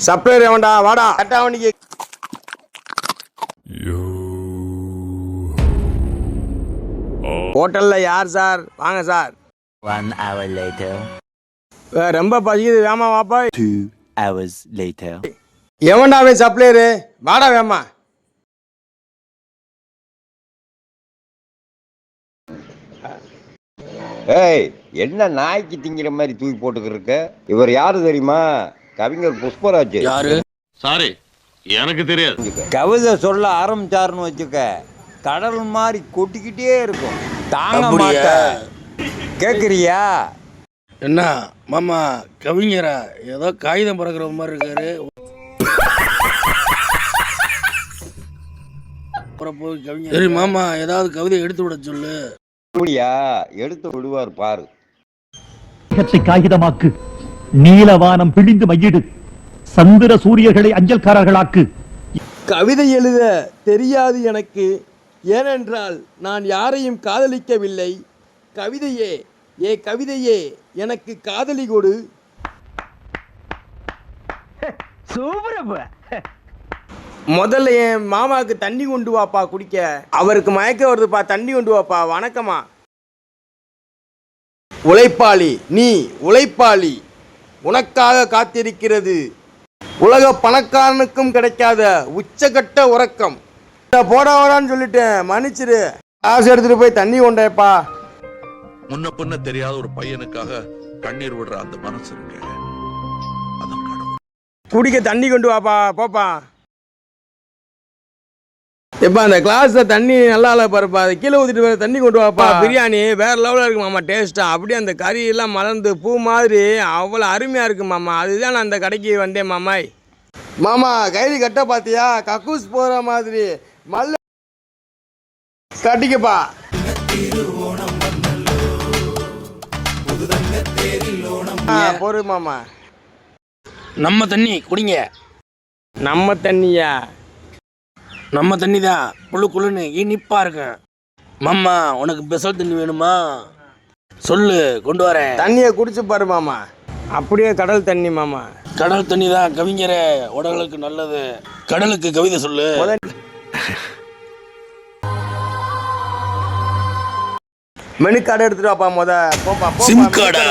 Supplier எவன்டா வாடா அட்டாவணிக்கு. ஹோட்டல்ல யார் சார்? வாங்க சார். 1 hour later. ரொம்ப பசிக்குது, வேமா வாப்பா. 2 hours later. எவன்டாவே சப்ளையரு? வாடா வேமா. ஏய், என்ன நாய்க்கு திங்கிற மாதிரி தூக்கி போட்டுக்கிட்டு இருக்க? இவர் யாரு தெரியுமா? கவிஞர் புஷ்பராஜ். யாரு? சாரி, எனக்கு தெரியாது. கவிதை சொல்ல ஆரம்பிச்சாருன்னு வச்சுக்க, கடல் மாதிரி கொட்டிக்கிட்டே இருக்கும், தாங்க மாட்ட. கேக்குறியா? என்ன மாமா கவிஞரா? ஏதோ காகிதம் பறக்கிற மாதிரி இருக்காரு. சரி மாமா, ஏதாவது கவிதை எடுத்து விட சொல்லு. அப்படியா? எடுத்து விடுவார் பாரு. காகிதமாக்கு, நீலவானம் பிழிந்து மையிடு, சந்திர சூரியர்களை அஞ்சல்காரர்களாக்கு. கவிதை எழுத தெரியாது எனக்கு, ஏனென்றால் நான் யாரையும் காதலிக்கவில்லை. கவிதையே, கவிதையே எனக்கு காதலி கொடு. முதல்ல என் மாமாவுக்கு தண்ணி கொண்டு வாப்பா குடிக்க. அவருக்கு மயக்க வருதுப்பா, தண்ணி கொண்டு வாப்பா. வணக்கமா. உழைப்பாளி நீ, உழைப்பாளி, உனக்காக காத்திருக்கிறது உலக பணக்காரனுக்கும் கிடைக்காத உச்சகட்ட உறக்கம். போடான்னு சொல்லிட்டேன், மன்னிச்சிரு. காசு எடுத்துட்டு போய் தண்ணி கொண்டேப்பா. முன்ன பின்ன தெரியாத ஒரு பையனுக்காக கண்ணீர் விடுற அந்த மனசு இருக்கு, அதான் கடவுள். குடிக்க தண்ணி கொண்டு வாப்பா, போப்பா. எப்பா அந்த கிளாஸ்ல தண்ணி நல்லா இல்லை பாருப்பா, அதை கீழே ஊற்றிட்டு வேறு தண்ணி கொண்டு வாப்பா. பிரியாணி வேற லெவலில் இருக்கு மாமா, டேஸ்ட்டா. அப்படியே அந்த கறி எல்லாம் மலர்ந்து பூ மாதிரி அவ்வளோ அருமையாக இருக்கு மாமா. அதுதான் நான் அந்த கடைக்கு வந்தேன் மாமாய். மாமா கைலி கட்ட பார்த்தியா? கக்கூஸ் போகிற மாதிரி மல்ல கட்டிக்கப்பா. பொறு மாமா. நம்ம தண்ணி குடிங்க. நம்ம தண்ணியா? நம்ம தண்ணி தான், குழு குழுன்னு இனிப்பா இருக்கு. மாமா உனக்கு ஸ்பெஷல் தண்ணி வேணுமா? சொல்லு, கொண்டு வரேன். தண்ணியை குடிச்சு பாரு மாமா. அப்படியே கடல் தண்ணி மாமா. கடல் தண்ணி தான் கவிஞரே, உடலுக்கு நல்லது. கடலுக்கு கவிதை சொல்லு. மெனு கார்டு எடுத்துட்டு வாப்பா. முத போப்பா. சிம் கார்டா?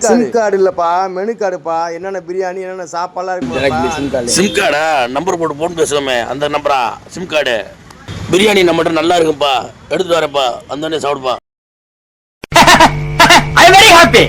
சிம் கார்டு இல்லப்பா, மெனு கார்டுப்பா. என்னென்ன பிரியாணி, என்னென்ன சாப்பாடுலாம் இருக்கு. சிம் கார்டா? நம்பர் போட்டு போன் பேசுவோமே, அந்த நம்பரா சிம் கார்டு? பிரியாணி நம்மகிட்ட நல்லா இருக்குப்பா, எடுத்துட்டு வரப்பா, அந்த சாப்பிடுப்பா. I am very happy.